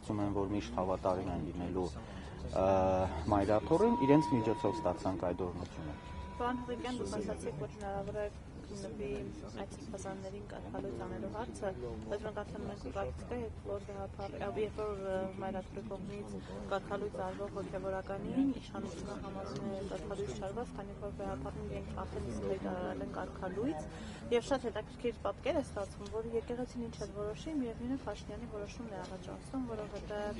կարծում եմ, որ միշտ հավատարիմ են լինելու մայրաթոռին, իրենց միջոցով ստացանք այդ օրհնությունը։ Պարոն Հղիկյան, դուք ասացիք, որ հնարավոր է քննվի այդ սպասաններին կարգալույց անելու հարցը, բայց մենք արդեն ունենք պրակտիկա, երբ որ մայրաթորի կողմից կարգալույց արվող հոգևորականին իշխանությունը համարում է կարգալույց չարված, քանի որ գաղափարում իրենք արդեն իսկ հայտարարել են կարգալույց, եւ շատ հետաքրքիր պատկեր է ստացվում, որ եկեղեցին ինչ է որոշի, միևնույն է Փաշինյանի որոշումն է առաջացնում, որովհետեւ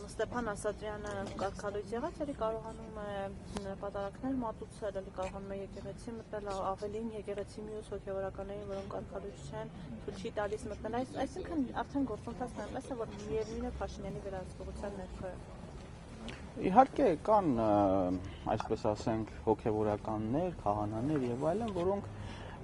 Ստեփան Ասատրյանը կարգալույց եղած էլի կարողանում է պատարակներ մատուցել, էլի կարողանում է եկեղեցի մտնել, ավելին եկեղեցի մյուս հոգևորականներին, որոնք կարգալույց չեն, ցույց չի տալիս մտնել, այսինքն արդեն գործընթացն այնպես է, որ միևնույն է Փաշինյանի վերահսկողության ներքո է։ Իհարկե կան, այսպես ասենք, հոգևորականներ, քահանաներ եւ այլն, որոնք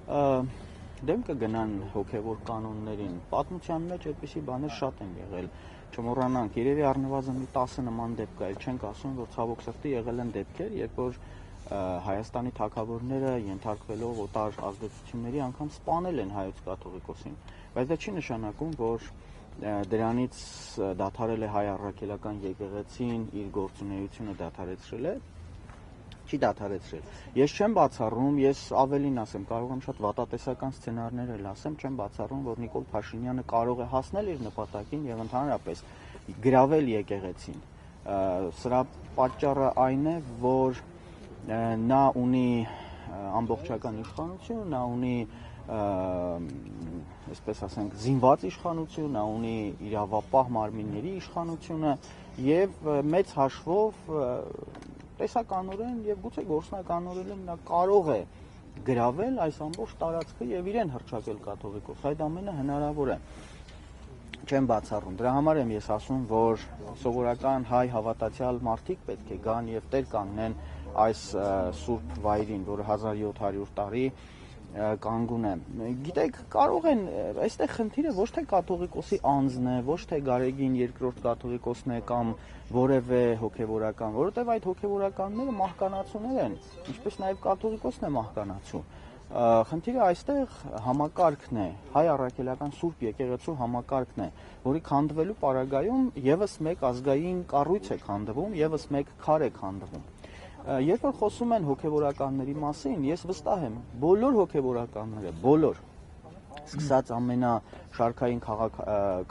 դեմ կգնան հոգևոր կանոններին։ Պատմության մեջ այդպիսի բաներ շատ են եղել։ Չմոռանանք, երևի առնվազն մի 10 նման դեպք կա, չենք ասում, որ ցավոք սրտի եղել են դեպքեր, երբ որ Հայաստանի թագավորները ենթարկվելով օտար ազդեցությունների անգամ սպանել են հայոց կաթողիկոսին, բայց դա չի նշանակում, որ դրանից դադարել է հայ առաքելական եկեղեցին իր գործունեությունը դադարեցրել է, չի դադարեցրել։ Ես չեմ բացառում, ես ավելին ասեմ, կարող եմ շատ վատատեսական սցենարներ էլ ասեմ, չեմ բացառում, որ Նիկոլ Փաշինյանը կարող է հասնել իր նպատակին եւ ընդհանրապես գրավել եկեղեցին։ Սրա պատճառը այն է, որ նա ունի ամբողջական իշխանություն, նա ունի այսպես ասենք զինված իշխանություն, նա ունի իրավապահ մարմինների իշխանությունը եւ մեծ հաշվով տեսականորեն եւ գուցե գործնականորեն նա կարող է գրավել այս ամբողջ տարածքը եւ իրեն հռչակել կաթողիկոս։ Այդ ամենը հնարավոր է։ Չեմ բացառում։ Դրա համար եմ ես ասում, որ սովորական հայ հավատացյալ մարդիկ պետք է գան եւ տեր կանգնեն այս սուրբ վայրին, որը 1700 տարի կանգուն է։ Գիտեք, կարող են, այստեղ խնդիրը ոչ թե կաթողիկոսի անձն է, ոչ թե Գարեգին երկրորդ կաթողիկոսն է կամ որևէ հոգևորական, որովհետև այդ հոգևորականները մահկանացուներ են, ինչպես նաև կաթողիկոսն է մահկանացու։ Խնդիրը այստեղ համակարգն է, հայ առաքելական սուրբ եկեղեցու համակարգն է, որի քանդվելու պարագայում եւս մեկ ազգային կառույց է քանդվում, եւս մեկ քար է քանդվում։ Երբ որ խոսում են հոգևորականների մասին, ես վստահ եմ, բոլոր հոգևորականները, բոլոր, սկսած ամենաշարքային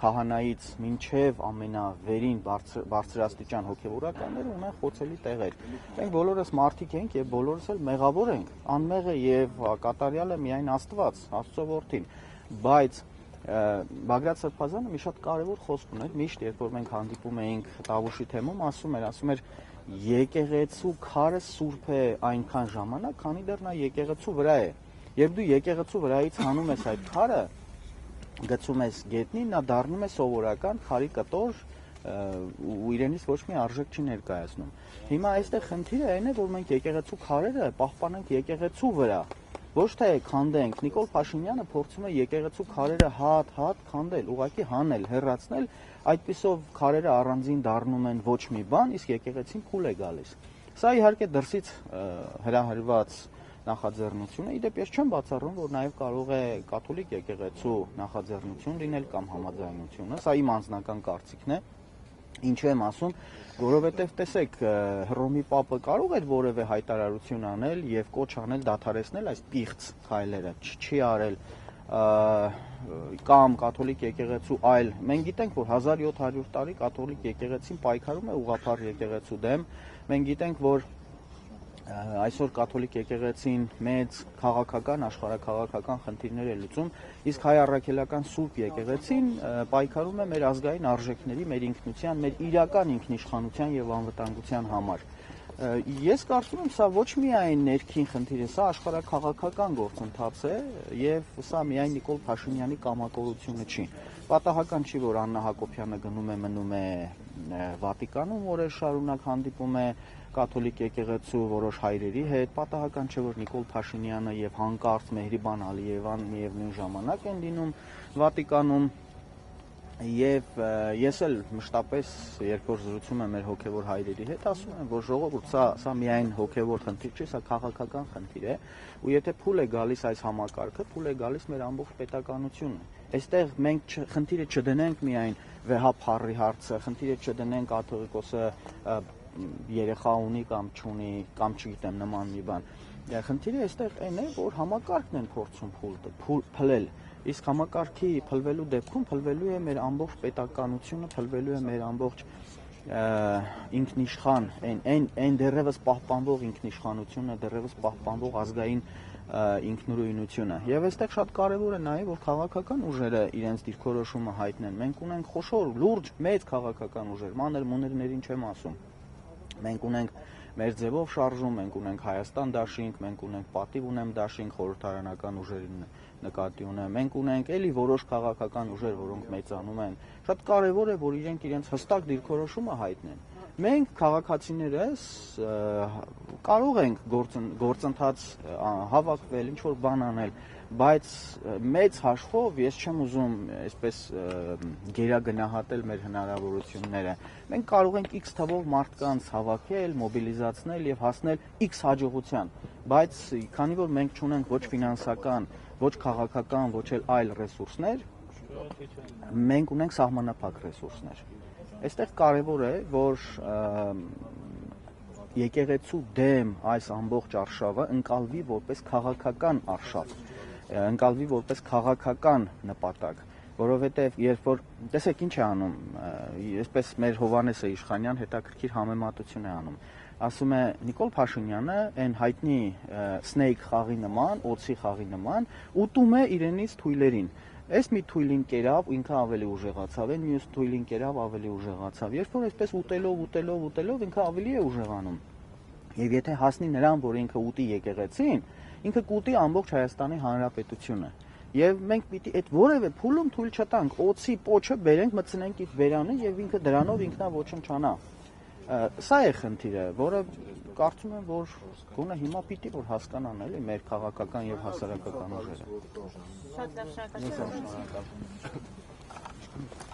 քահանայից մինչև ամենավերին բարձրաստիճան հոգևորականները ունեն խոցելի տեղեր։ Մենք բոլորս մարդիկ ենք եւ բոլորս էլ մեղավոր ենք, անմեղը եւ կատարյալը միայն Աստված, Աստծո որդին, բայց Բագրատ Սրբազանը մի շատ կարևոր խոսք ուներ, միշտ երբ որ մենք հանդիպում էինք Տավուշի թեմում, ասում էր եկեղեցու քարը սուրբ է այնքան ժամանակ, քանի դեռ նա եկեղեցու վրա է։ Երբ դու եկեղեցու վրայից հանում ես այդ քարը, գցում ես գետնին, նա դառնում է սովորական քարի կտոր ու իրենից ոչ մի արժեք չի ներկայացնում։ Հիմա այստեղ խնդիրը այն է, որ մենք եկեղեցու քարերը պահպանենք եկեղեցու վրա, ոչ թե քանդենք։ Նիկոլ Փաշինյանը փորձում է եկեղեցու քարերը հատ քանդել, ուղղակի հանել, հեռացնել, այդպիսով քարերը առանձին դառնում են ոչ մի բան, իսկ եկեղեցին փուլ է գալիս։ Սա իհարկե դրսից հրահրված նախաձեռնություն է, իդեպ ես չեմ բացառում, որ նաև կարող է կաթոլիկ եկեղեցու նախաձեռնություն լինել կամ համաձայնությունը, սա իմ անձնական կարծիքն է։ Ինչու եմ ասում, որովհետև տեսեք, Հռոմի Պապը կարող էր որևէ հայտարարություն անել եւ կոչ անել դադարեցնել այս պիղծ քայլերը, չի արել կամ կաթոլիկ եկեղեցու այլ։ Մենք գիտենք, որ 1700 տարի կաթոլիկ եկեղեցին պայքարում է ուղղափառ եկեղեցու դեմ։ Մենք գիտենք, որ այսօր կաթոլիկ եկեղեցին մեծ քաղաքական, աշխարհաքաղաքական խնդիրներ է լուծում, իսկ հայ առաքելական սուրբ եկեղեցին պայքարում է մեր ազգային արժեքների, մեր ինքնության, մեր իրական ինքնիշխանության եւ անվտանգության համար։ Ես կարծում եմ, սա ոչ միայն ներքին խնդիր է, սա աշխարհաքաղաքական գործընթաց է եւ սա միայն Նիկոլ Փաշինյանի կամակորությունը չի։ Պատահական չի, որ Աննա Հակոբյանը գնում է մնում է Վատիկանում, օրեր շարունակ հանդիպում է կաթոլիկ եկեղեցու որոշ հայրերի հետ, պատահական չէ, որ Նիկոլ Փաշինյանը եւ հանկարծ Մեհրիբան Ալիևան միևնույն ժամանակ են լինում Վատիկանում Եվ ես էլ մշտապես երբ որ զրուցում եմ մեր հոգևոր հայրերի հետ, ասում եմ, որ ժողովուրդ, սա միայն հոգևոր խնդիր չէ, սա քաղաքական խնդիր է, ու եթե փուլ է գալիս այս համակարգը, փուլ է գալիս մեր ամբողջ պետականությունը։ Այստեղ մենք խնդիրը չդնենք միայն վեհափառի հարցը, խնդիրը չդնենք կաթողիկոսը երեխա ունի կամ չունի, կամ չգիտեմ նման մի բան։ Խնդիրը այստեղ այն է, որ համակարգն են փորձում փլել։ Իսկ համակարգի փլվելու դեպքում փլվելու է մեր ամբողջ պետականությունը, փլվելու է մեր ամբողջ ինքնիշխան, այն դեռևս պահպանվող ինքնիշխանությունը, դեռևս պահպանվող ազգային ինքնուրույնությունը։ Եվ այստեղ շատ կարևոր է նաև, որ քաղաքական ուժերը իրենց դիրքորոշումը հայտնեն։ Մենք ունենք խոշոր, լուրջ, մեծ քաղաքական ուժեր, մանր-մունիրներին չեմ ասում։ Մենք ունենք մեր ձևով շարժում, մենք ունենք Հայաստան դաշինք, մենք ունենք Պատիվ ունեմ դաշինք, խորհրդարանական ուժերին նկատի ունեմ, մենք ունենք էլի որոշ քաղաքական ուժեր, որոնք մեծանում են։ Շատ կարևոր է, որ իրենք իրենց հստակ դիրքորոշումը հայտնեն։ Մենք քաղաքացիներս կարող ենք գործընթաց հավաքվել, ինչ-որ բան անել, բայց մեծ հաշվով ես չեմ ուզում այսպես գերագնահատել մեր հնարավորությունները։ Մենք կարող ենք X թվով մարդկանց հավաքել, մոբիլիզացնել եւ հասնել X հաջողության, բայց քանի որ մենք չունենք ոչ ֆինանսական, ոչ քաղաքական, ոչ էլ այլ ռեսուրսներ, մենք ունենք սահմանափակ ռեսուրսներ։ Այստեղ կարևոր է, որ եկեղեցու դեմ այս ամբողջ արշավը ընկալվի որպես քաղաքական արշավ, ընկալվի որպես քաղաքական նպատակ, որովհետև երբ որ տեսեք ինչ է անում, այսպես մեր Հովհաննեսը Իշխանյան հետաքրքիր համեմատություն է անում, ասում է Նիկոլ Փաշինյանը այն հայտնի Snake խաղի նման, օձի խաղի նման ուտում է իրենից թույլերին։ Այս մի թույլին կերավ, ինքը ավելի ուժեղացավ, այն մյուս թույլին կերավ, ավելի ուժեղացավ։ Երբ որ այսպես ուտելով ինքը ավելի է ուժեղանում։ Եվ եթե հասնի նրան, որ ինքը ուտի եկեղեցին, ինքը կուտի ամբողջ Հայաստանի Հանրապետությունը։ Եվ մենք պիտի այդ որևէ փուլում թույլ չտանք, օձի պոչը բերենք, մտցնենք իր բերանը եւ ինքը դրանով ինքնաոչնչանա։ Սա է խնդիրը, որը կարծում եմ, որ գոնե հիմա պիտի որ հասկանան էլի մեր քաղաքական եւ հասարակական ուժերը։ Շատ լավ, շնորհակալ եմ։